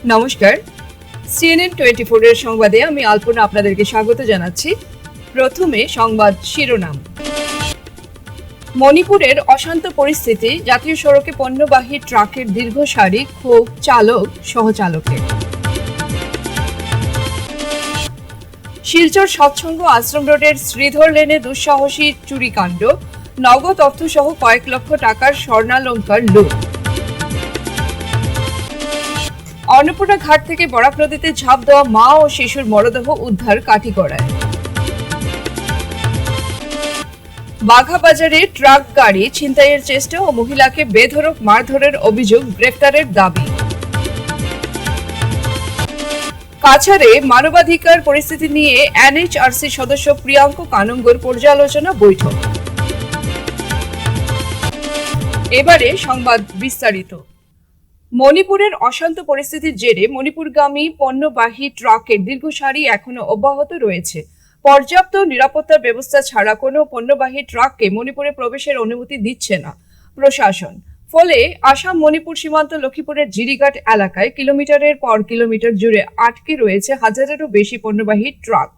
নমস্কার, CNN 24 এর সংবাদে আমি আলপনা আপনাদেরকে স্বাগত জানাচ্ছি। প্রথমে সংবাদ শিরোনাম। মণিপুরের অশান্ত পরিস্থিতি, জাতীয় সড়কে পণ্যবাহী ট্রাকের দীর্ঘ সারি, ক্ষোভ চালক সহচালকের। শিলচর সৎসঙ্গ আশ্রম রোডের শ্রীধর লেনে দুঃসাহসী চুরিকাণ্ড, নগদ অর্থসহ কয়েক লক্ষ টাকার স্বর্ণালংকার লুট। অন্নপূর্ণা ঘাট থেকে বরাক নদীতে ঝাঁপ দেওয়া মা ও শিশুর মরদেহ উদ্ধার কাঠিগড়ায়। বাঘাবাজারে ট্রাক গাড়ি ছিনতাইয়ের চেষ্টা ও মহিলাকে বেধড়ক মারধরের অভিযোগ, গ্রেফতারের দাবি। কাছাড়ে মানবাধিকার পরিস্থিতি নিয়ে NHRC সদস্য প্রিয়াঙ্ক কানুঙ্গোর পর্যালোচনা বৈঠক। এবারে সংবাদ বিস্তারিত। মণিপুরের অশান্ত পরিস্থিতির জেরে মণিপুরগামী পণ্যবাহী ট্রাকের দীর্ঘ সারি এখনো অব্যাহত রয়েছে। পর্যাপ্ত নিরাপত্তার ব্যবস্থা ছাড়া কোনো পণ্যবাহী ট্রাককে মণিপুরে প্রবেশের অনুমতি দিচ্ছে না প্রশাসন। ফলে আসাম মণিপুর সীমান্ত লক্ষ্মীপুরের জিরিঘাট এলাকায় কিলোমিটারের পর কিলোমিটার জুড়ে আটকে রয়েছে হাজারেরও বেশি পণ্যবাহী ট্রাক।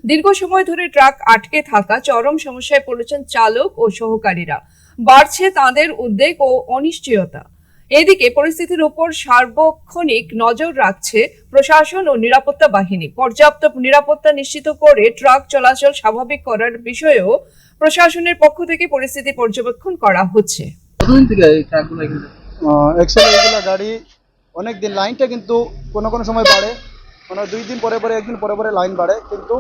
দীর্ঘ সময় ধরে ট্রাক আটকে থাকা চরম সমস্যায় পড়েছেন চালক ও সহকারীরা। বাড়ছে তাঁদের উদ্বেগ ও অনিশ্চয়তা। এদিকে পরিস্থিতির উপর সার্বক্ষণিক নজর রাখছে প্রশাসন ও নিরাপত্তা বাহিনী। পর্যাপ্ত নিরাপত্তা নিশ্চিত করে ট্রাক চলাচল স্বাভাবিক করার বিষয়েও প্রশাসনের পক্ষ থেকে পরিস্থিতি পর্যবেক্ষণ করা হচ্ছে। এগুলো গাড়ি অনেক দিন লাইনটা কিন্তু কোনো কোনো সময় বাড়ে, মানে 2 দিন পরে পরে, একদিন পরে পরে লাইন বাড়ে। কিন্তু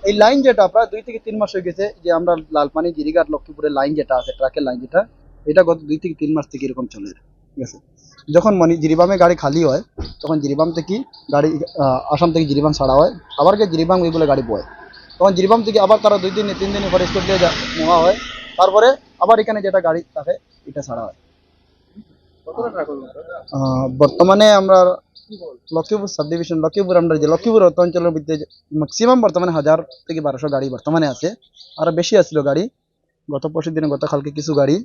এই লাইন যেটা প্রায় 2 থেকে 3 মাস হয়ে গেছে, যে আমরা লালপানি জিরিঘাট লক্ষ্মীপুরের লাইন যেটা আছে, ট্রাকের লাইন যেটা, এটা গত 2 থেকে 3 মাস থেকে এরকম চলে। ঠিক আছে, যখন মানে জিরিবামে গাড়ি খালি হয়, তখন জিরিবাম থেকে গাড়ি আসাম থেকে জিরিবাম ছাড়া হয়, আবার গিয়ে জিরিবাম এগুলো গাড়ি বয়, তখন জিরিবাম থেকে আবার তারা 2 দিন 3 দিন পরে স্টোর দিয়ে নেওয়া হয়, তারপরে আবার এখানে যেটা গাড়ি থাকে এটা ছাড়া হয়। বর্তমানে আমরা লক্ষ্মীপুর সাব ডিভিশন, লক্ষ্মীপুর আমরা যে লক্ষ্মীপুর অঞ্চলের মধ্যে ম্যাক্সিমাম বর্তমানে 1000 থেকে 1200 গাড়ি বর্তমানে আছে। আর বেশি আসছিল গাড়ি গত পরশু দিনে, গতকালকে কিছু গাড়ি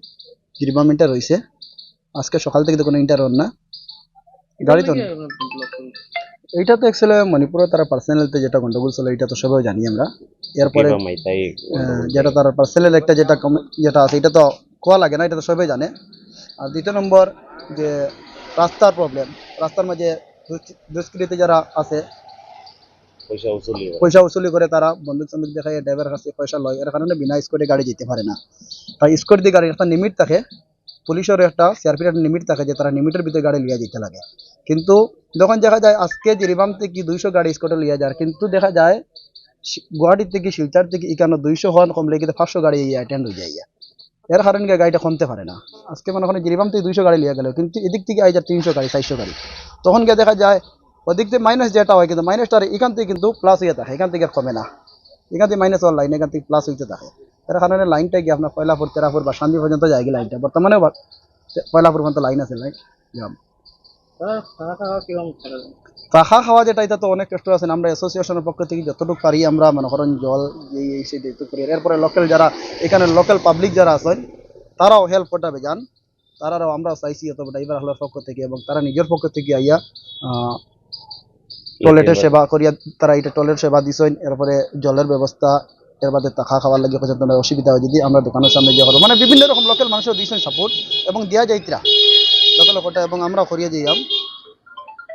জিরিবাম ইন্টার রয়েছে। আজকে সকাল থেকে তো কোনো ইন্টার হন না গাড়ি। তো এইটা তো অ্যাকচুয়ালি মণিপুরে তারা পার্সোনালিতে যেটা গন্ডগোল চলে, এটা তো সবাই জানি আমরা। এরপরে যেটা তার পার্সোনাল একটা যেটা আছে, এটা তো কোয়া লাগে না, এটা তো সবাই জানে। আর দ্বিতীয় নম্বর যে রাস্তার প্রবলেম, রাস্তার মাঝে দুষ্কৃতী যারা আছে পয়সা উসুলি করে, তারা বন্দুক সন্দুক দেখায় ড্রাইভারের কাছে পয়সা লয়, এর কারণে বিনা স্কোরে গাড়ি যেতে পারে না। তাই স্কোর দিয়ে গাড়ির একটা লিমিট থাকে, পুলিশের একটা সিআরপির একটা লিমিট থাকে যে তারা লিমিটের ভিতরে গাড়ি লিয়ে যেতে লাগে। কিন্তু যখন দেখা যায় আজকে জিরিবাম থেকে 200 গাড়ি স্কোরে লিয়ে যায়, কিন্তু দেখা যায় গুয়াহাটি থেকে শিলচর থেকে এখানে 200 হন কমলে কিন্তু 500 গাড়ি অ্যাটেন্ড হয়ে যায়। এর কারণে গাড়িটা কমতে পারে না। আজকে মনে করেন জিরিবাম থেকে 200 গাড়ি লিয়ে গেল, কিন্তু এদিক থেকে আই যায় 300 গাড়ি 400 গাড়ি, তখন গিয়ে দেখা যায় ওদিক থেকে মাইনাস যেটা হয়, কিন্তু মাইনাসটা এখান থেকে কিন্তু প্লাস হয়ে থাকে, এখান থেকে কমে না, এখান থেকে মাইনাস হওয়ার লাইন এখান থেকে প্লাস হইতে থাকে। এর কারণে লাইনটা গিয়ে আপনার পয়লাপুর, তেরাপুর বা শান্তি পর্যন্ত যায় লাইনটা, বর্তমানে পয়লাপুর পর্যন্ত লাইন আছে লাইন। রাখা খাওয়া যেটা, এটা তো অনেক কষ্ট আছে। আমরা অ্যাসোসিয়েশনের পক্ষ থেকে যতটুকু পারি আমরা মনে করেন জল এই সেই দিতে করি। এরপরে লোকাল যারা এখানে লোকাল পাবলিক যারা আছেন তারাও হেল্প করতে যান, তারাও আমরা চাইছি অত ড্রাইভার হলের পক্ষ থেকে, এবং তারা নিজের পক্ষ থেকে আইয়া টয়লেটের সেবা করিয়া তারা এটা টয়লেট সেবা দিছেন। এরপরে জলের ব্যবস্থা, এর বাদে থাকা খাওয়ার লাগে পর্যন্ত অসুবিধা হয় যদি আমরা দোকানের সামনে গিয়ে করবো, মানে বিভিন্ন রকম লোকাল মানুষও দিয়েছেন সাপোর্ট এবং দিয়া যাইতরা লোকাল লোকটা, এবং আমরা করিয়া যাইয়াম।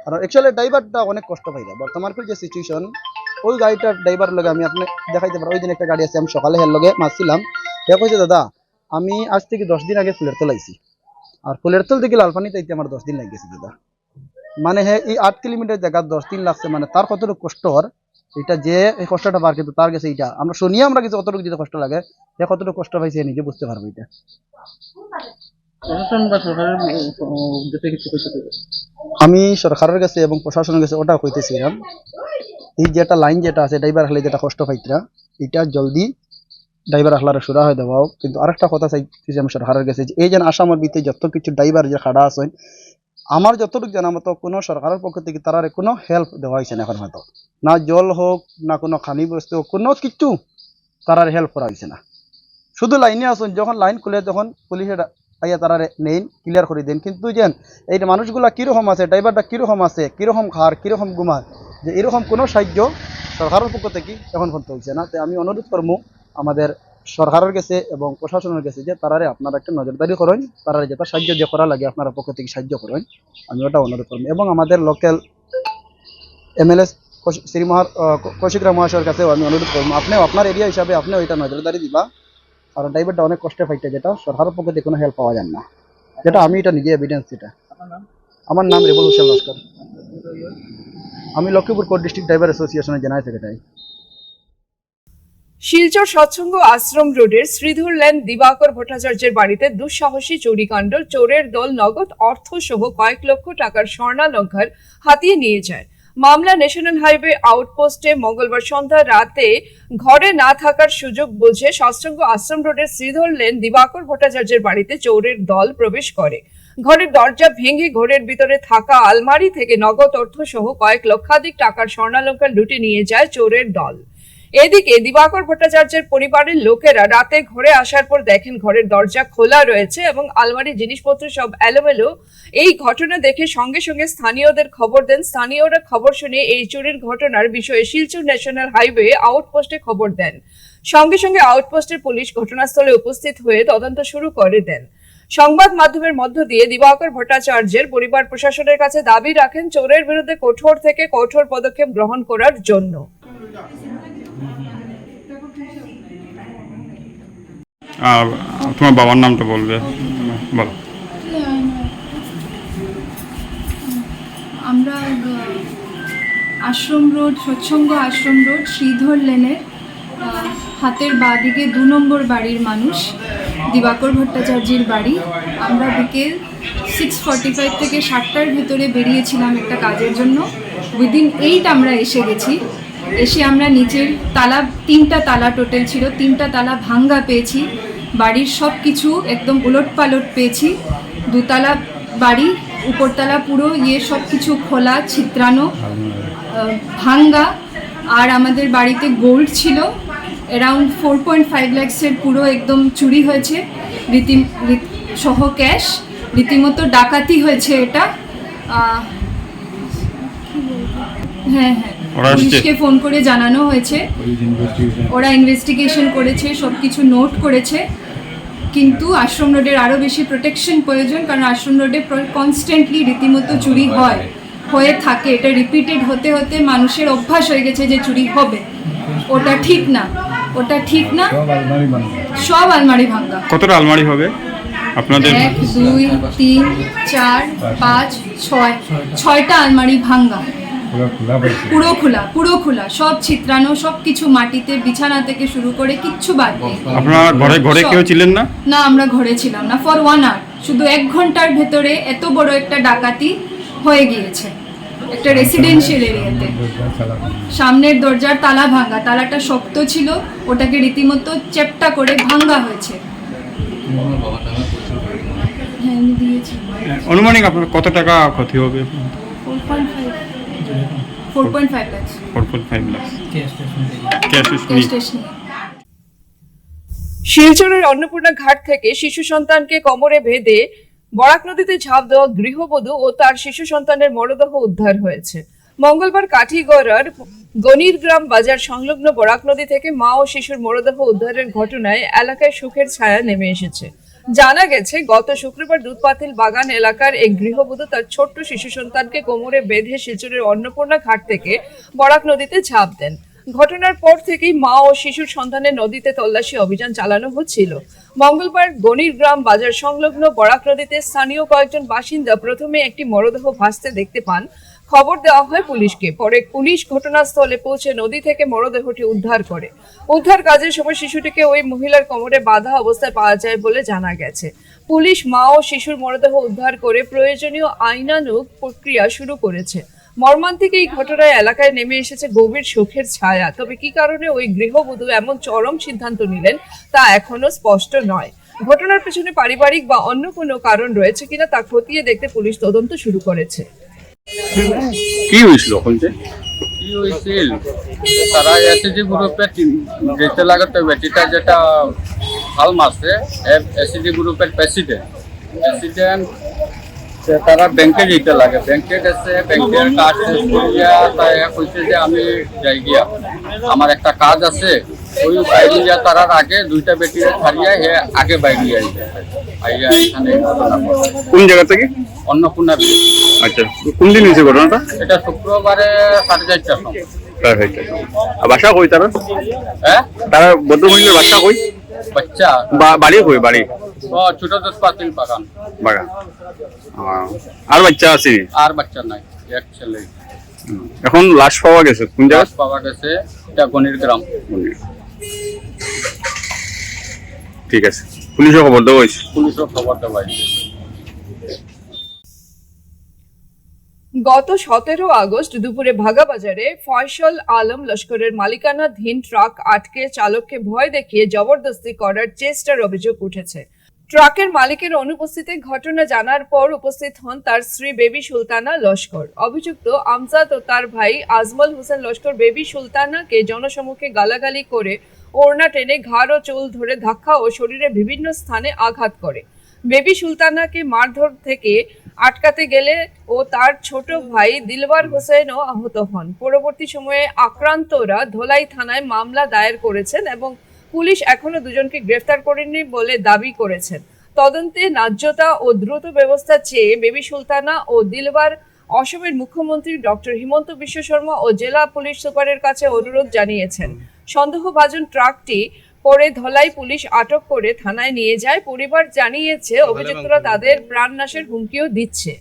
আর অ্যাকচুয়ালি ড্রাইভারটা অনেক কষ্ট পাই না বর্তমানকার যে সিচুয়েশন। ওই গাড়িটার ড্রাইভার লগে আমি আপনি দেখাইতে পারি, ওই দিন একটা গাড়ি আছে, আমি সকালে হের লগে মারছিলাম। সে কইছে দাদা আমি আজ থেকে 10 দিন আগে ফুলের তল আইছি, আর ফুলের তল থেকে লালপানিতে আইতে আমার 10 দিন লাগেছে দাদা। মানে হ্যাঁ, এই 8 কিলোমিটার জায়গা 10 দিন লাগছে, মানে তার কতটুকু কষ্ট হর, এটা যে এই কষ্টটা পার, কিন্তু তার কাছে এটা আমরা শুনিয়ে আমরা কিছু কতটুকু যেতে কষ্ট লাগে, সে কতটুকু কষ্ট পাইছে নিজে বুঝতে পারবো। এটা আমি সরকারের কাছে এবং প্রশাসনের কাছে ওটা কইতেছিলাম, এই যেটা লাইন যেটা আছে ড্রাইভার হলে যেটা কষ্ট পাইতরা, এটা জলদি ড্রাইভার হলার সুরা হয়ে দেওয়াও। কিন্তু আরেকটা কথা চাইতেছি আমি সরকারের কাছে, এই যে আসামের ভিতরে যত কিছু ড্রাইভার যে খাড়া আছেন, আমার যতটুকু জানা মতো কোনো সরকারের পক্ষ থেকে তারা কোনো হেল্প দেওয়া হয়েছে না এখন, হয়তো না জল হোক না কোনো খানি বস্তু হোক, কোনো কিছু তারা হেল্প করা হয়েছে না। শুধু লাইনে আসুন, যখন লাইন খুলে তখন পুলিশের আইয়া তারা নেইন ক্লিয়ার করে দেন। কিন্তু যেন এই মানুষগুলা কীরকম আছে, ড্রাইভারটা কীরকম আছে, কীরকম খার, কীরকম ঘুমায়, যে এরকম কোনো সাহায্য সরকারের পক্ষ থেকে এখন পর্যন্ত হচ্ছে না। তো আমি অনুরোধ করবো আমাদের সরকারের কাছে এবং প্রশাসনের কাছে যে তারারে আপনারা একটা নজরদারি করেন, তারা যেটা সাহায্য যে করা লাগে আপনারা পক্ষ থেকে সাহায্য করেন, আমি ওটা অনুরোধ করবো। এবং আমাদের লোকাল এমএলএ কৌশিকরা মহাশয়ের কাছেও আমি অনুরোধ করবো আপনিও আপনার এরিয়া হিসাবে আপনিও এটা নজরদারি দিবা, কারণ ড্রাইভারটা অনেক কষ্টে ফাইটে, যেটা সরকারের পক্ষ থেকে কোনো হেল্প পাওয়া যায় না, যেটা আমি এটা নিজে এভিডেন্স। এটা আমার নাম রেবুল হোসেন লস্কর, আমি লক্ষ্মীপুর কোর্ট ডিস্ট্রিক্ট ড্রাইভার অ্যাসোসিয়েশনের জেনারেল সেক্রেটারি। শিলচর সৎসঙ্গ আশ্রম রোডের শ্রীধর লেন দিবাকর ভট্টাচার্যের বাড়িতে দুঃসাহসী চুরিকাণ্ড, চোরের দল নগদ অর্থ সহ কয়েক লক্ষ টাকার স্বর্ণালংকার হাতিয়ে নিয়ে যায়। মামলা ন্যাশনাল হাইওয়ে আউটপোস্টে মঙ্গলবার সন্ধ্যা রাতে ঘরে না থাকার সুযোগ বুঝে সৎসঙ্গ আশ্রম রোডের শ্রীধর লেন দিবাকর ভট্টাচার্যের বাড়িতে চোরের দল প্রবেশ করে। ঘরের দরজা ভেঙে ঘরের ভিতরে থাকা আলমারি থেকে নগদ অর্থ সহ কয়েক লক্ষাধিক টাকার স্বর্ণালংকার লুটে নিয়ে যায় চোরের দল। এদিকে দিবাকর ভট্টাচার্যের পরিবারের লোকেরা রাতে ঘরে আসার পর দেখেন ঘরের দরজা খোলা রয়েছে এবং আলমারির জিনিসপত্র সব এলোমেলো। এই ঘটনা দেখে সঙ্গে সঙ্গে স্থানীয়দের খবর দেন। স্থানীয়রা খবর শুনে এই চুরির ঘটনার বিষয়ে শিলচর ন্যাশনাল হাইওয়ে আউটপোস্টে খবর দেন। সঙ্গে সঙ্গে আউটপোস্টের পুলিশ ঘটনাস্থলে উপস্থিত হয়ে তদন্ত শুরু করে দেন। সংবাদ মাধ্যমের মধ্য দিয়ে দিবাকর ভট্টাচার্যের পরিবার প্রশাসনের কাছে দাবি রাখেন চোরের বিরুদ্ধে কঠোর থেকে কঠোর পদক্ষেপ গ্রহণ করার জন্য। আর তোমার বাবার নামটা বলবে, বলো। আমরা আশ্রম রোড, সৎসঙ্গ আশ্রম রোড, শ্রীধর লেনের হাতের বাঁ দিকে 2 নম্বর বাড়ির মানুষ দিবাকর ভট্টাচার্যের বাড়ি। আমরা বিকেল 6:45 থেকে 7টার ভিতরে বেরিয়েছিলাম একটা কাজের জন্য। উইদিন 8 আমরা এসে গেছি। এসে আমরা নিচের তালা, 3টা তালা টোটাল ছিল, 3টা তালা ভাঙ্গা পেয়েছি। বাড়ির সব কিছু একদম উলটপালট পেয়েছি। 2 তালা বাড়ি, উপরতলা পুরো সব কিছু খোলা, ছিত্রানো, ভাঙ্গা। আর আমাদের বাড়িতে গোল্ড ছিল অ্যারাউন্ড 4.5 লাখসের পুরো একদম চুরি হয়েছে, সহ ক্যাশ। রীতিমতো ডাকাতি হয়েছে এটা। হ্যাঁ, পুলিশকে ফোন করে জানানো হয়েছে, ওরা ইনভেস্টিগেশন করেছে, সব কিছু নোট করেছে। কিন্তু আশ্রম রোডের আরও বেশি প্রোটেকশন প্রয়োজন, কারণ আশ্রম রোডে কনস্ট্যান্টলি রীতিমতো চুরি হয়ে থাকে। এটা রিপিটেড হতে হতে মানুষের অভ্যাস হয়ে গেছে যে চুরি হবে। ওটা ঠিক না, সব আলমারি ভাঙা। কতটা আলমারি হবে আপনাদের? 1, 2, 3, 4, 5, 6, 6টা আলমারি ভাঙা, পুরো খোলা, সব ছিত্রানো, সব কিছু মাটিতে, বিছানা থেকে শুরু করে কিচ্ছু বাদ নেই। আপনারা ঘরে কেউ ছিলেন না? না, আমরা ঘরে ছিলাম না ফর 1 আওয়ার। শুধু 1 ঘন্টার ভেতরে এত বড় একটা ডাকাতি হয়ে গিয়েছে একটা রেসিডেন্সিয়াল এরিয়াতে। সামনের দরজার তালা ভাঙা, তালাটা শক্ত ছিল, ওটাকে রীতিমতো চেপটা করে ভাঙা হয়েছে। হ্যাঁ, আমি দিয়েছি। অনুমানিক আপনার কত টাকা ক্ষতি হবে? 4.5 লাখ। 4.5 লাখ ক্যাশ। শিলচরের অন্নপূর্ণা ঘাট থেকে শিশু সন্তানকে কোমরে বেঁধে বরাক নদীতে ঝাঁপ দেওয়া গৃহবধূ ও তার শিশু সন্তানের মরদেহ উদ্ধার হয়েছে। মঙ্গলবার কাঠিগড়ার গণিরগ্রাম বাজার সংলগ্ন বরাক নদী থেকে মা ও শিশুর মরদেহ উদ্ধারের ঘটনায় এলাকায় শোকের ছায়া নেমে এসেছে। জানা গেছে, গত শুক্রবার দুধপাতিল বাগান এলাকার এক গৃহবধূ তার ছোট্ট শিশু সন্তানকে কোমরে বেঁধে শিলচরের অন্নপূর্ণা ঘাট থেকে বরাক নদীতে ঝাঁপ দেন। ঘটনার পর থেকেই মা ও শিশুর সন্ধানে নদীতে তল্লাশি অভিযান চালানো হচ্ছিল। মঙ্গলবার গণিরগ্রাম বাজার সংলগ্ন বরাক নদীতে স্থানীয় কয়েকজন বাসিন্দা প্রথমে একটি মরদেহ ভাসতে দেখতে পান। খবর দেওয়া হয় পুলিশকে। পরে পুলিশ ঘটনাস্থলে পৌঁছে নদী থেকে মরদেহটি উদ্ধার করে। উদ্ধার কাজের সময় শিশুটিকে ওই মহিলার কোমরে বাঁধা অবস্থায় পাওয়া যায় বলে জানা গেছে। পুলিশ মা ও শিশুর মরদেহ উদ্ধার করে প্রয়োজনীয় আইনানুগ প্রক্রিয়া শুরু করেছে। মর্মান্তিক এই ঘটনায় এলাকায় নেমে এসেছে গভীর শোকের ছায়া। তবে কি কারণে ওই গৃহবধূ এমন চরম সিদ্ধান্ত নিলেন তা এখনো স্পষ্ট নয়। ঘটনার পেছনে পারিবারিক বা অন্য কোনো কারণ রয়েছে কিনা তা খতিয়ে দেখতে পুলিশ তদন্ত শুরু করেছে। কি হয়েছিল ওখানে? কি হয়েছিল, তারা এসএসজি গ্রুপের যেতে লাগাতে বেটিটা যেটা হাল মারছে, এসএসজি গ্রুপের প্রেসিডেন্ট অ্যাক্সিডেন্ট তারা ব্যাংকে যেতে লাগে, ব্যাংকে গেছে, ব্যাংকের কাজ শেষ করিয়া তাই কইছে যে আমি যাই গিয়া, আমার একটা কাজ আছে। ওই বাইরে যা তারার আগে দুইটা বেটিরে ছাড়িয়া হে আগে বাইরে আইয়া এখানে ঘটনা ঘটে। কোন জায়গা থেকে? অন্নপূর্ণা ব্রিজ। আচ্ছা, কোন দিন হয়েছে ঘটনাটা? এটা শুক্রবারে 4:30টার সময়। আর বাসা কই তারা? হ্যাঁ, তারা ভদ্রমহিলার বাসা কই? বাচ্চা বাড়ি কই? বাড়ি ও ছোট দোষ পাতিল বাগান। বাগান। আর বাচ্চা আছে? আর বাচ্চা নাই, এক ছেলে। এখন লাশ পাওয়া গেছে কোন লাশ জায়গায়? পাওয়া গেছে এটা গণির গ্রাম। ঠিক আছে, পুলিশও খবর দেওয়া হয়েছে। পুলিশও খবর দেওয়া হয়েছে। গত 17 আগস্ট দুপুরে ভাগাবাজারে ফয়সল আলম লস্করের মালিকানাধীন ট্রাক আটকে চালককে ভয় দেখিয়ে জবরদস্তি করার চেষ্টার অভিযোগ উঠেছে। ট্রাকের মালিকের অনুপস্থিতিতে ঘটনা জানার পর উপস্থিত হন তার স্ত্রী বেবি সুলতানা লস্কর। অভিযুক্ত আমজাদ ও তার ভাই আজমল হোসেন লস্কর বেবি সুলতানাকে জনসম্মুখে গালাগালি করে ওড়না টেনে ঘাড় ও চুল ধরে ধাক্কা ও শরীরের বিভিন্ন স্থানে আঘাত করে। বেবি সুলতানাকে মারধর থেকে আটকাতে গেলে ও তার ছোট ভাই দিলওয়ার হোসেনও আহত হন। পরবর্তী সময়ে আক্রান্তরা ধলাই থানায় মামলা দায়ের করেছেন এবং পুলিশ এখনো দুজনকে গ্রেফতার করেনি বলে দাবি করেছেন। তদন্তে ন্যায্যতা ও দ্রুত ব্যবস্থা চেয়ে বেবি সুলতানা ও দিলওয়ার অসমের মুখ্যমন্ত্রী ডক্টর হিমন্ত বিশ্ব শর্মা ও জেলা পুলিশ সুপারের কাছে অনুরোধ জানিয়েছেন। সন্দেহভাজন ট্রাকটি পরে ধলাই পুলিশ আটক করে থানায় নিয়ে যায়। পরিবার জানিয়েছে অভিযুক্তরা তাদের প্রাণনাশের হুমকিও দিচ্ছে।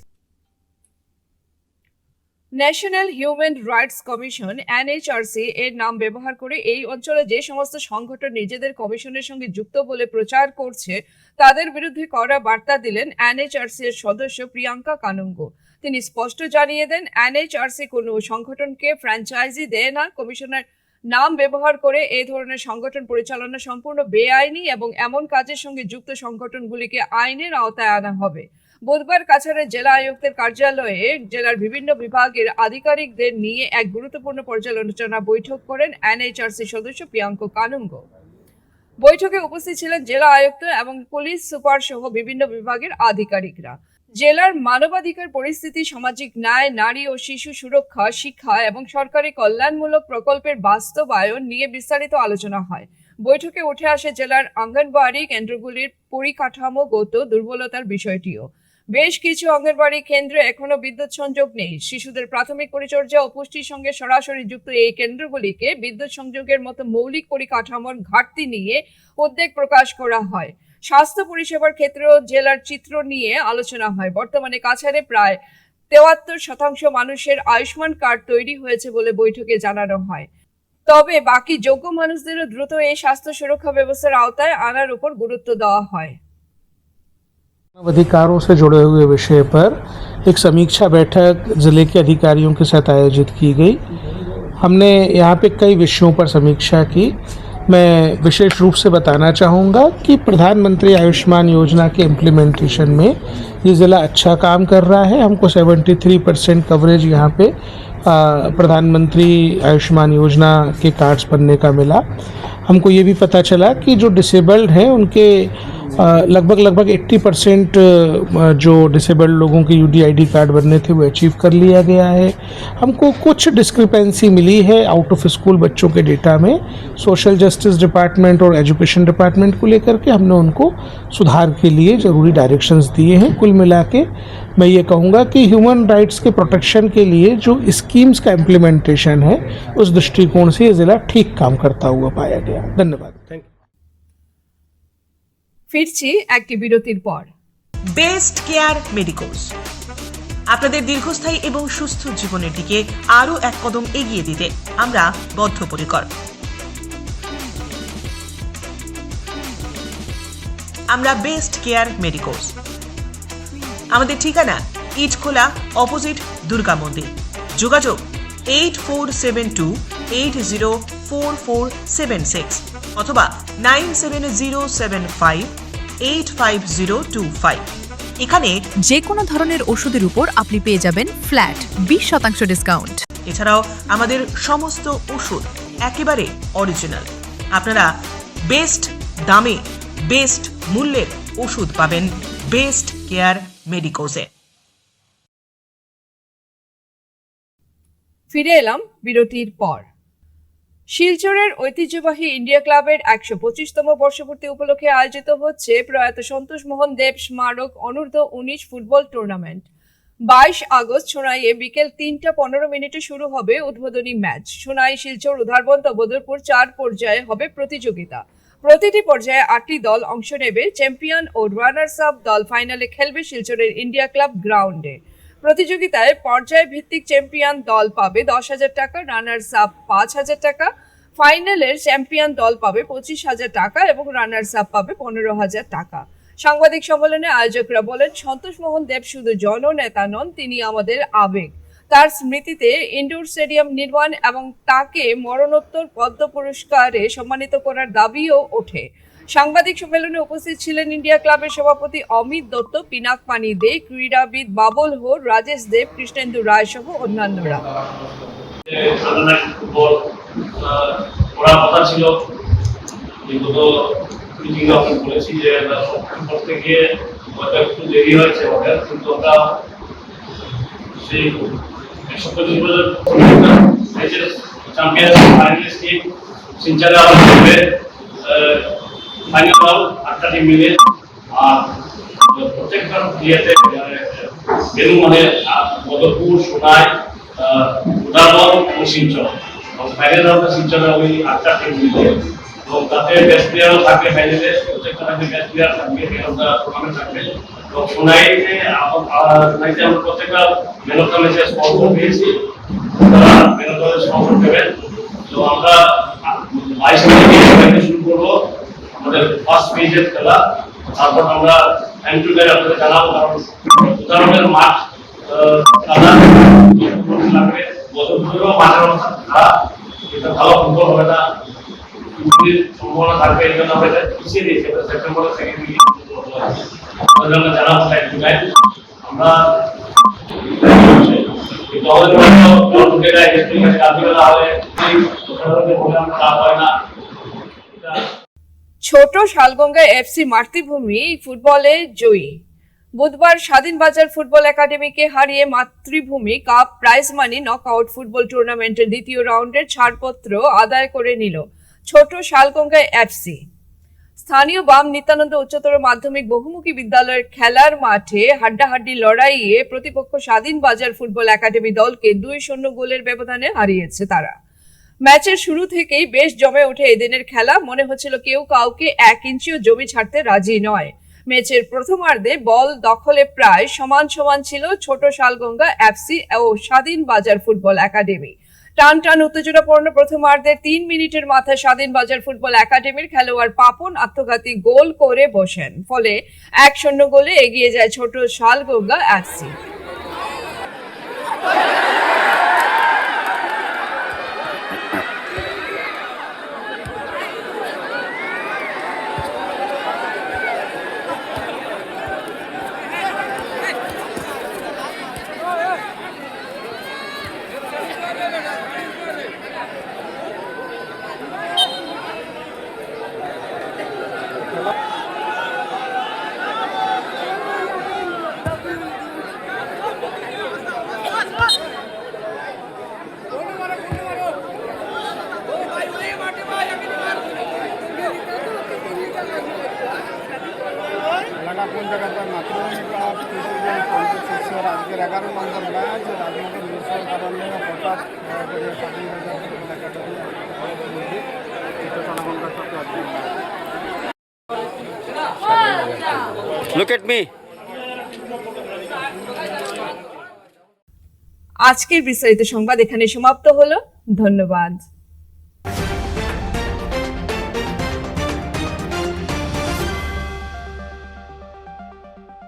National human rights commission NHRC এর নাম ব্যবহার করে এই অঞ্চলে যে সমস্ত সংগঠন নিজেদের কমিশনের সঙ্গে যুক্ত বলে প্রচার করছে তাদের বিরুদ্ধে কড়া বার্তা দিলেন এনএইচআরসি এর সদস্য প্রিয়াঙ্কা কানুঙ্গো। তিনি স্পষ্ট জানিয়ে দেন, এনএইচআরসি কোনো সংগঠনকে ফ্র্যাঞ্চাইজি দেয় না। কমিশনের নাম ব্যবহার করে এই ধরনের সংগঠন পরিচালনা সম্পূর্ণ বেআইনি এবং এমন কাজের সঙ্গে যুক্ত সংগঠনগুলিকে আইনের আওতায় আনা হবে। বুধবার কাছাড়ের জেলা আয়ুক্তের কার্যালয়ে জেলার বিভিন্ন বিভাগের আধিকারিকদের নিয়ে এক গুরুত্বপূর্ণ পর্যালোচনা বৈঠক করেন এনএইচআরসি সদস্য প্রিয়াঙ্কা কানুঙ্গো। বৈঠকে উপস্থিত ছিলেন জেলা আয়ুক্ত এবং পুলিশ সুপার সহ বিভিন্ন বিভাগের আধিকারিকরা। জেলার মানবাধিকার পরিস্থিতি, সামাজিক ন্যায়, নারী ও শিশু সুরক্ষা, শিক্ষা এবং সরকারি কল্যাণমূলক প্রকল্পের বাস্তবায়ন নিয়ে বিস্তারিত আলোচনা হয়। বৈঠকে উঠে আসে জেলার অঙ্গনওয়াড়ি কেন্দ্রগুলির পরিকাঠামোগত দুর্বলতার বিষয়টিও। বেশ কিছু অঙ্গনওয়াড়ি কেন্দ্রে এখনো বিদ্যুৎ সংযোগ নেই। শিশুদের প্রাথমিক পরিচর্যা ও পুষ্টির সঙ্গে সরাসরি যুক্ত এই কেন্দ্রগুলিকে বিদ্যুৎ সংযোগের মতো মৌলিক পরিকাঠামোর ঘাটতি নিয়ে উদ্বেগ প্রকাশ করা হয়। স্বাস্থ্য পরিষেবার ক্ষেত্রেও জেলার চিত্র নিয়ে আলোচনা হয়। বর্তমানে কাছাড়ে প্রায় 73% মানুষের আয়ুষ্মান কার্ড তৈরি হয়েছে বলে বৈঠকে জানানো হয়। তবে বাকি যোগ্য মানুষদেরও দ্রুত এই স্বাস্থ্য সুরক্ষা ব্যবস্থার আওতায় আনার উপর গুরুত্ব দেওয়া হয়। अधिकारों से जुड़े हुए विषय पर एक समीक्षा बैठक जिले के अधिकारियों के साथ आयोजित की गई। हमने यहाँ पे कई विषयों पर समीक्षा की। मैं विशेष रूप से बताना चाहूँगा कि प्रधानमंत्री आयुष्मान योजना के इम्प्लीमेंटेशन में ये ज़िला अच्छा काम कर रहा है। हमको 73% कवरेज यहाँ पे प्रधानमंत्री आयुष्मान योजना के कार्ड्स बनने का मिला। हमको ये भी पता चला कि जो डिसेबल्ड हैं उनके लगभग 80% जो डिसेबल्ड लोगों के यूडीआईडी कार्ड बनने थे वो अचीव कर लिया गया है। हमको कुछ डिस्क्रिपेंसी मिली है आउट ऑफ स्कूल बच्चों के डेटा में। सोशल जस्टिस डिपार्टमेंट और एजुकेशन डिपार्टमेंट को लेकर के हमने उनको सुधार के लिए ज़रूरी डायरेक्शंस दिए हैं। कुल मिला के मैं ये कहूँगा कि ह्यूमन राइट्स के प्रोटेक्शन के लिए जो स्कीम्स का इम्प्लीमेंटेशन है उस दृष्टिकोण से ये ज़िला ठीक काम करता हुआ पाया गया। धन्यवाद। Thank you. ফিরছি একটি বিরতির পর। বেস্ট কেয়ার মেডিকোস আপনাদের দীর্ঘস্থায়ী এবং সুস্থ জীবনের দিকে আরও এক কদম এগিয়ে দিতে আমরা বদ্ধপরিকর। আমরা বেস্ট কেয়ার মেডিকোস। আমাদের ঠিকানা ইটখোলা অপোজিট দুর্গা মন্দির। যোগাযোগ 8472804476 অথবা 9707585025। এখানে যে কোনো ধরনের ওষুধের উপর আপনি পেয়ে যাবেন ফ্ল্যাট 20% ডিসকাউন্ট। এছাড়াও আমাদের সমস্ত ওষুধ একেবারে অরিজিনাল। আপনারা বেস্ট দামে বেস্ট মূল্যের ওষুধ পাবেন বেস্ট কেয়ার মেডিকোজে। ফিরে এলাম বিরতির পর। শিলচরের ঐতিহ্যবাহী ইন্ডিয়া ক্লাবের ১২৫তম বর্ষপূর্তি উপলক্ষে আয়োজিত হচ্ছে প্রয়াত সন্তোষ মোহন দেব স্মারক অনূর্ধ্ব-19 ফুটবল টুর্নামেন্ট। ২২ আগস্ট সোনাইয়ে বিকেল ৩:১৫ শুরু হবে উদ্বোধনী ম্যাচ। সোনাই, শিলচর, উধারবন্দ, বদরপুর ৪ পর্যায়ে হবে প্রতিযোগিতা। প্রতিটি পর্যায়ে ৮টি দল অংশ নেবে। চ্যাম্পিয়ন ও রানার্স আপ দল ফাইনালে খেলবে শিলচরের ইন্ডিয়া ক্লাব গ্রাউন্ডে। প্রতিযোগিতায় পর্যায় ভিত্তিক চ্যাম্পিয়ন দল পাবে ১০,০০০ টাকা, রানার্স আপ ৫,০০০ টাকা, ফাইনালের চ্যাম্পিয়ন দল পাবে ২৫,০০০ টাকা এবং রানার্স আপ পাবে ১৫,০০০ টাকা। সাংবাদিক সম্মেলনে আয়োজকরা বলেন, সন্তোষ মোহন দেব শুধু জননেতা নন, তিনি আমাদের আবেগ। তার স্মৃতিতে ইনডোর স্টেডিয়াম নির্মাণ এবং তাকে মরণোত্তর পদ্ম পুরস্কারে সম্মানিত করার দাবিও ওঠে। সাংবাদিক সম্মেলনে উপস্থিত ছিলেন ইন্ডিয়া ক্লাবের সভাপতি অমিত দত্ত, পিনাক পানি দে, ক্রীড়াবিদ বাবল হোর, রাজেশ দেব, কৃষ্ণেন্দু রায় সহ অন্যান্যরা। কথা ছিল কিন্তু মিটিং আমি বলেছি যে করতে গিয়ে হয়তো একটু দেরি হয়েছে আমাদের, কিন্তু আমরা সেই ১২৫ বছর চ্যাম্পিয়ন ফাইনালিস্ট টিম সিলচরে আবার খেলবে ফাইনাল ৮টা টিম মিলে। আর প্রত্যেকটা ইয়েতে বেলু মানে বদরপুর, সোনাই, উদারবন্দ ও শিলচর, এবং ফাইনাল রাউন্ডে শিলচরে ওই 8টা টিম মিলে, এবং তাতে বেস্ট প্লেয়ারও থাকবে ফাইনালে, প্রত্যেকটা ম্যাচে বেস্ট প্লেয়ার থাকবে, আমরা টুর্নামেন্ট থাকবে। এবং সোনাইতে আমরা প্রত্যেকটা ম্যান অফ দ্য ম্যাচে স্পন্সর পেয়েছি, তারা man of the match sponsor দেবেন। তো আমরা 22 তারিখে শুরু করবো আমাদের ফার্স্ট পেজের খেলা। তারপর আমরা টাইম টু টাইম আপনাদের জানাবো, কারণ উদাহরণের মাঠ লাগবে, বদরপুরেও মাঠের অবস্থা খারাপ, এটা ভালো ফুটবল হবে না, সম্ভাবনা থাকবে। এই জন্য আমরা এটা পিছিয়ে দিয়েছি, সেপ্টেম্বরের সেকেন্ড উইকে আমরা জানাবো টাইম টু টাইম। আমরা ছোট শালগঙ্গা এফসি মাতৃভূমি ফুটবলে জয়ী। বুধবার স্বাধীন বাজার ফুটবল একাডেমিকে হারিয়ে মাতৃভূমি cup prize money knockout football টুর্নামেন্টের দ্বিতীয় রাউন্ডের ছাড়পত্র আদায় করে নিল ছোট শালগঙ্গা এফসি। স্থানীয় বাম নিত্যানন্দ উচ্চতর মাধ্যমিক বহুমুখী বিদ্যালয়ের খেলার মাঠে হাড্ডাহাড্ডি লড়াইয়ে প্রতিপক্ষ স্বাধীন বাজার ফুটবল একাডেমি দলকে ২-০ গোলের ব্যবধানে হারিয়েছে তারা। ম্যাচের শুরু থেকেই বেশ জমে ওঠে এদিনের খেলা। মনে হচ্ছিল কেউ কাউকে ১ ইঞ্চিও জমি ছাড়তে রাজি নয়। ম্যাচের প্রথমার্ধে বল দখলে প্রায় সমান সমান ছিল ছোট শালগঙ্গা এফসি ও স্বাধীন বাজার ফুটবল একাডেমি। টান টান উত্তেজনাপূর্ণ প্রথমার্ধের ৩ মিনিটের মাথায় স্বাধীন বাজার ফুটবল একাডেমির খেলোয়াড় পাপন আত্মঘাতী গোল করে বসেন, ফলে ১-০ গোলে এগিয়ে যায় ছোট শালগঙ্গা এফসি। কোন জায়গায় মাতৃভূমি কাপ আজকের 11 নম্বর ম্যাচ রাজনৈতিক নিশ্চয় কারণে হঠাৎ স্বাধীন বাজার football academy Look at me. আজকের বিস্তারিত সংবাদ এখানে সমাপ্ত হলো। ধন্যবাদ।